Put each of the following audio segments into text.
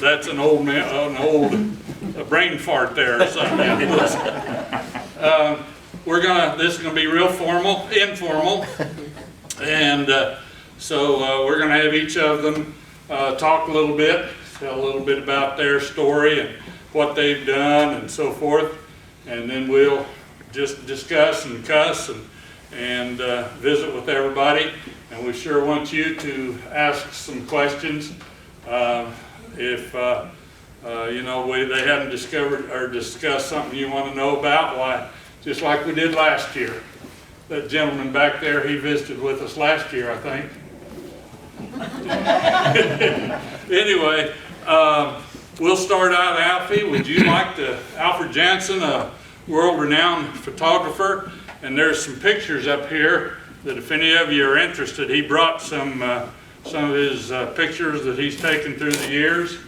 That's an old man, a brain fart there or something. This is gonna be real formal, informal, and so we're gonna have each of them talk a little bit, tell a little bit about their story and what they've done and so forth, and then we'll just discuss and cuss and visit with everybody. And we sure want you to ask some questions. If you know, they haven't discovered or discussed something you want to know about, why, just like we did last year. That gentleman back there, he visited with us last year, I think. Anyway, we'll start out. Alfie, would you like to, Alfred Janssen, a world-renowned photographer, and there's some pictures up here that if any of you are interested, he brought some of his pictures that he's taken through the years,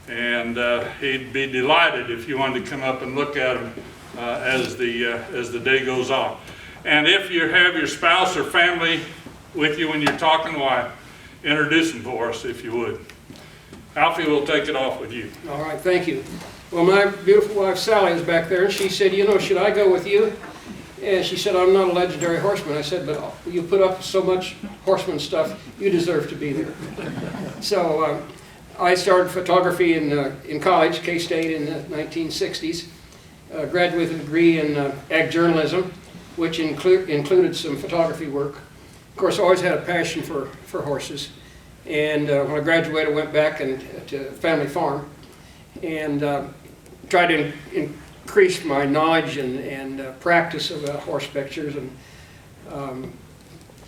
and he'd be delighted if you wanted to come up and look at them as the day goes on. And if you have your spouse or family with you when you're talking, why, introduce them for us if you would. Alfie will take it off with you. All right, thank you. Well, my beautiful wife Sally is back there, and she said, you know, should I go with you? And she said, I'm not a legendary horseman. I said, but you put up so much horseman stuff, you deserve to be there. So I started photography in college, K-State, in the 1960s. Graduated with a degree in ag journalism, which included some photography work. Of course, I always had a passion for horses. And when I graduated, I went back to family farm and tried to increase my knowledge and practice of horse pictures. And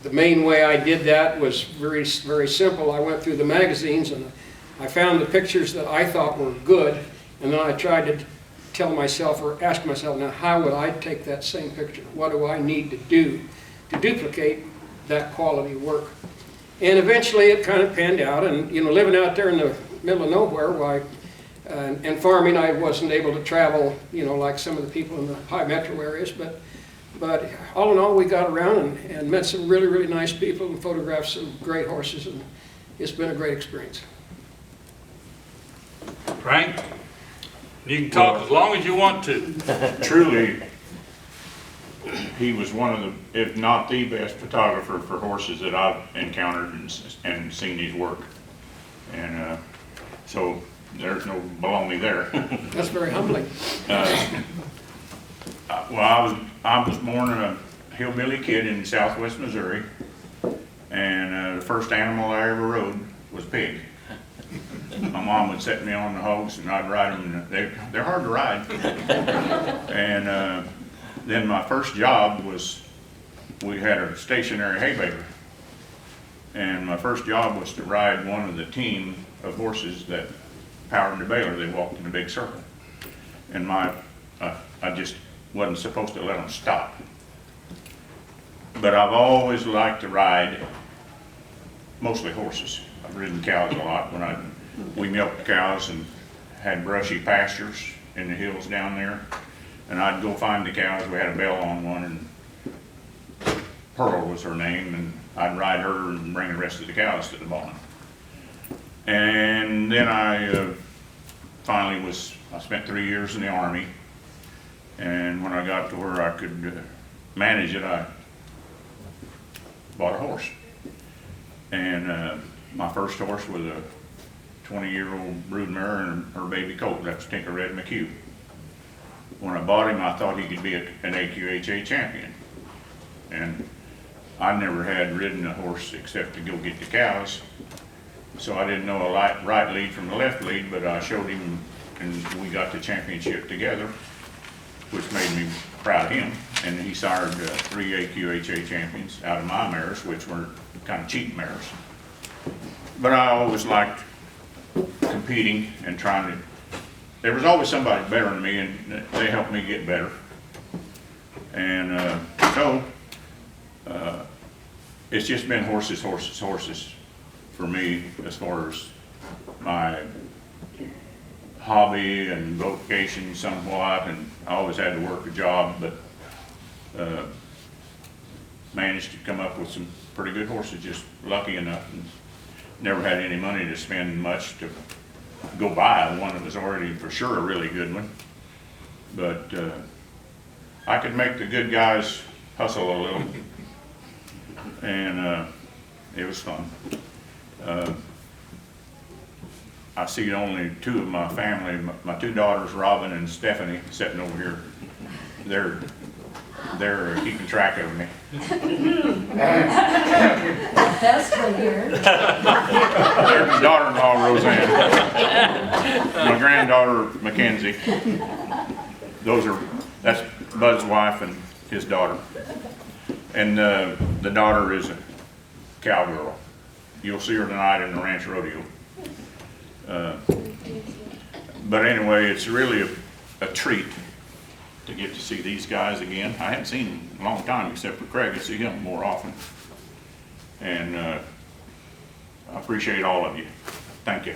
the main way I did that was very, very simple. I went through the magazines and I found the pictures that I thought were good, and then I tried to tell myself or ask myself, now how would I take that same picture? What do I need to do to duplicate that quality work? And eventually it kind of panned out, and you know, living out there in the middle of nowhere, why, and farming, I wasn't able to travel, you know, like some of the people in the high metro areas, but all in all, we got around and met some really, really nice people and photographed some great horses, and it's been a great experience. Frank, you can talk as long as you want to. Truly, he was one of the, if not the best photographer for horses that I've encountered and seen his work. And so there's no baloney there. That's very humbling. Well, I was born a hillbilly kid in southwest Missouri, and the first animal I ever rode was a pig. My mom would set me on the hogs and I'd ride them, and they're hard to ride. And then my first job was, we had a stationary hay baler. And my first job was to ride one of the team of horses that powered the baler. They walked in a big circle. And I just wasn't supposed to let them stop. But I've always liked to ride mostly horses. I've ridden cows a lot. We milked cows and had brushy pastures in the hills down there. And I'd go find the cows. We had a bell on one, and Pearl was her name, and I'd ride her and bring the rest of the cows to the barn. And then I finally I spent 3 years in the Army, and when I got to where I could manage it, I bought a horse. And my first horse was a 20-year-old broodmare and her baby colt. That's Tinker Red McHugh. When I bought him, I thought he could be an AQHA champion. And I never had ridden a horse except to go get the cows. So I didn't know a right lead from the left lead, but I showed him and we got the championship together, which made me proud of him. And he sired 3 AQHA champions out of my mares, which were kind of cheap mares. But I always liked competing and trying to, there was always somebody better than me, and they helped me get better. And so it's just been horses, horses, horses for me as far as my hobby and vocation somewhat, and I always had to work a job, but managed to come up with some pretty good horses, just lucky enough, and never had any money to spend much to go buy one that was already for sure a really good one. But I could make the good guys hustle a little, and it was fun. I see only two of my family, my two daughters, Robin and Stephanie, sitting over here. They're keeping track of me. Best one here. There's my daughter-in-law, Roseanne. My granddaughter, Mackenzie. That's Bud's wife and his daughter. And the daughter is a cowgirl. You'll see her tonight in the ranch rodeo. But anyway, it's really a treat to get to see these guys again. I haven't seen them in a long time, except for Craig. I see him more often. And I appreciate all of you. Thank you.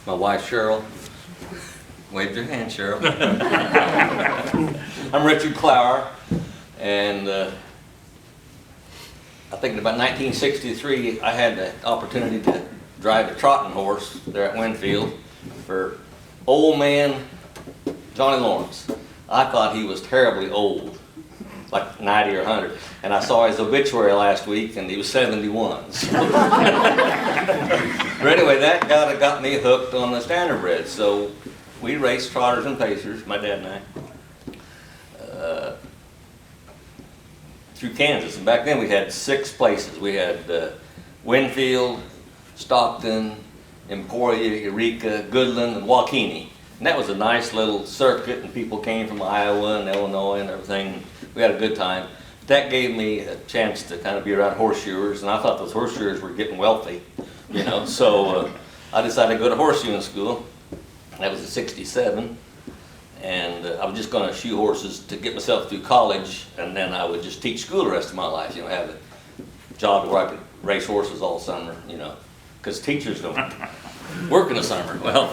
My wife Cheryl. Wave your hand, Cheryl. I'm Richard Clower, and I think in about 1963 I had the opportunity to drive a trotting horse there at Winfield for old man Johnny Lawrence. I thought he was terribly old, like 90 or 100, and I saw his obituary last week and he was 71. So. But anyway, that got me hooked on the standardbred. So we raced trotters and pacers, my dad and I, through Kansas. And back then we had 6 places. We had Winfield, Stockton, Emporia, Eureka, Goodland, and Waukene. And that was a nice little circuit, and people came from Iowa and Illinois and everything. We had a good time. That gave me a chance to kind of be around horseshoers, and I thought those horseshoers were getting wealthy, you know. So I decided to go to horseshoeing school. That was in '67, and I was just going to shoe horses to get myself through college, and then I would just teach school the rest of my life, you know, have a job where I could race horses all summer, you know, because teachers don't work in the summer. Well,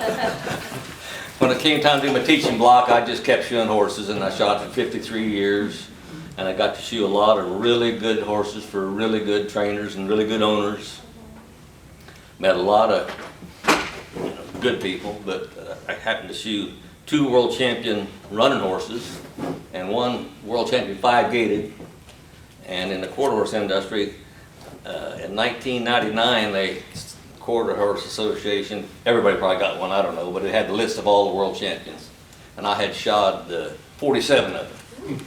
when it came time to do my teaching block, I just kept shoeing horses, and I shot for 53 years, and I got to shoe a lot of really good horses for really good trainers and really good owners. Met a lot of good people, but I happened to shoe 2 world champion running horses and 1 world champion 5-gated. And in the quarter horse industry, in 1999, the Quarter Horse Association, everybody probably got one, I don't know, but it had the list of all the world champions. And I had shod 47 of them,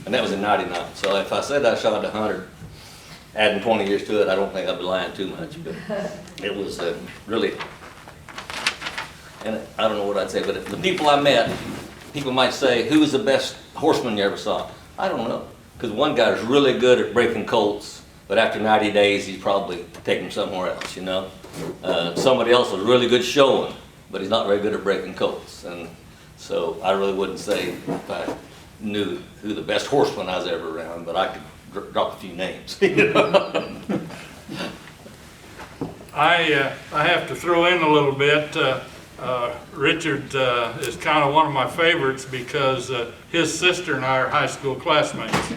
and that was in '99. So if I said I shod 100, adding 20 years to it, I don't think I'd be lying too much, but it was really, and I don't know what I'd say, but if the people I met, people might say, who was the best horseman you ever saw? I don't know, because one guy is really good at breaking colts, but after 90 days, he's probably taking them somewhere else, you know. Somebody else was really good showing, but he's not very good at breaking colts. And so I really wouldn't say if I knew who the best horseman I was ever around, but I could drop a few names. You know? I have to throw in a little bit. Richard is kind of one of my favorites because his sister and I are high school classmates,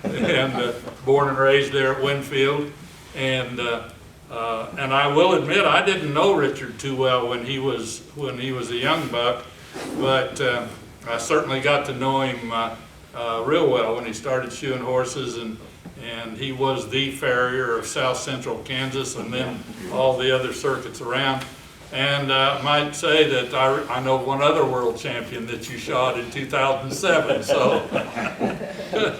and born and raised there at Winfield. And I will admit I didn't know Richard too well when he was a young buck, but I certainly got to know him real well when he started shoeing horses, and he was the farrier of South Central Kansas and then all the other circuits around. And I might say that I know one other world champion that you shot in 2007. So,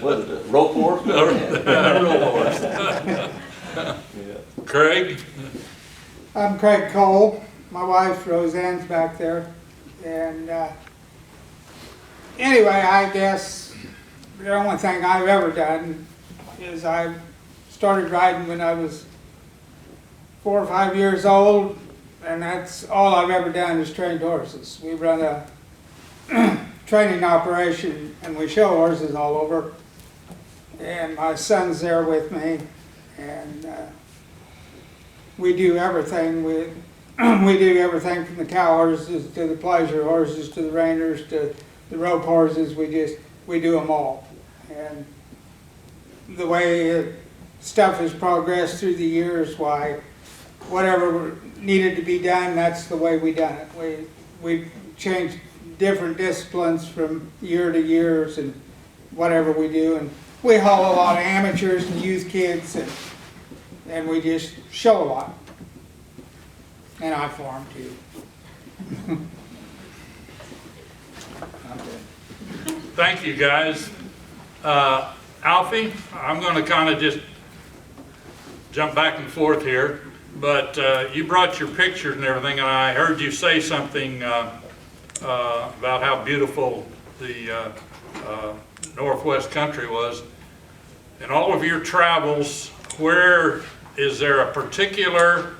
What is it, rope horse? real horse. Craig? I'm Craig Cole. My wife Roseanne's back there. And anyway, I guess the only thing I've ever done is I started riding when I was 4 or 5 years old, and that's all I've ever done is trained horses. We run a training operation and we show horses all over. And my son's there with me, and we do everything. We do everything from the cow horses to the pleasure horses to the reiners to the rope horses. We do them all. And the way stuff has progressed through the years, why whatever needed to be done, that's the way we done it. We changed different disciplines from year to years and whatever we do. And we haul a lot of amateurs and youth kids, and we just show a lot. And I farm too. Thank you, guys. Alfie, I'm going to kind of just jump back and forth here, but you brought your pictures and everything, and I heard you say something about how beautiful the Northwest country was. In all of your travels, where is there a particular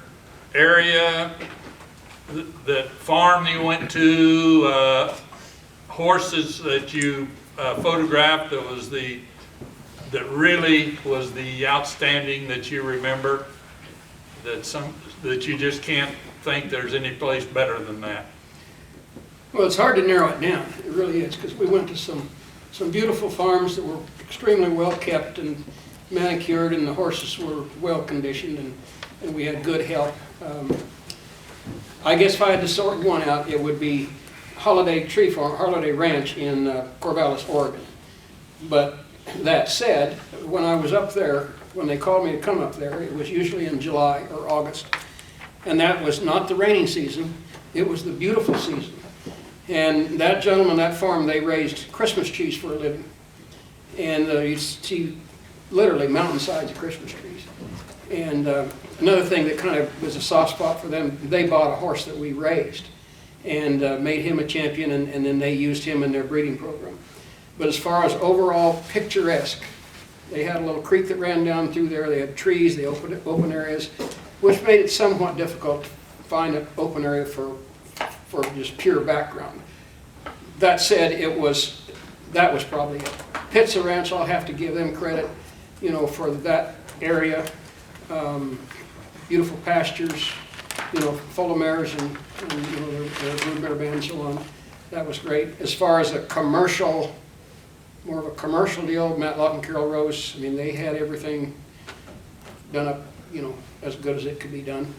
area that farm you went to, horses that you photographed that really was the outstanding that you remember, that you just can't think there's any place better than that? Well, it's hard to narrow it down. It really is, because we went to some beautiful farms that were extremely well kept and manicured, and the horses were well conditioned, and we had good help. I guess if I had to sort one out, it would be Holiday Ranch in Corvallis, Oregon. But that said, when I was up there, when they called me to come up there, it was usually in July or August. And that was not the raining season, it was the beautiful season. And that gentleman, that farm, they raised Christmas trees for a living. And you see literally mountainsides of Christmas trees. And another thing that kind of was a soft spot for them, they bought a horse that we raised and made him a champion, and then they used him in their breeding program. But as far as overall picturesque, they had a little creek that ran down through there, they had trees, they open areas, which made it somewhat difficult to find an open area for just pure background. That said, that was probably it. Pitza Ranch, I'll have to give them credit, for that area. Beautiful pastures, full of mares and their broodmare band and so on. That was great. As far as a commercial, more of a commercial deal, Matlock and Carol Rose, I mean, they had everything done up, as good as it could be done.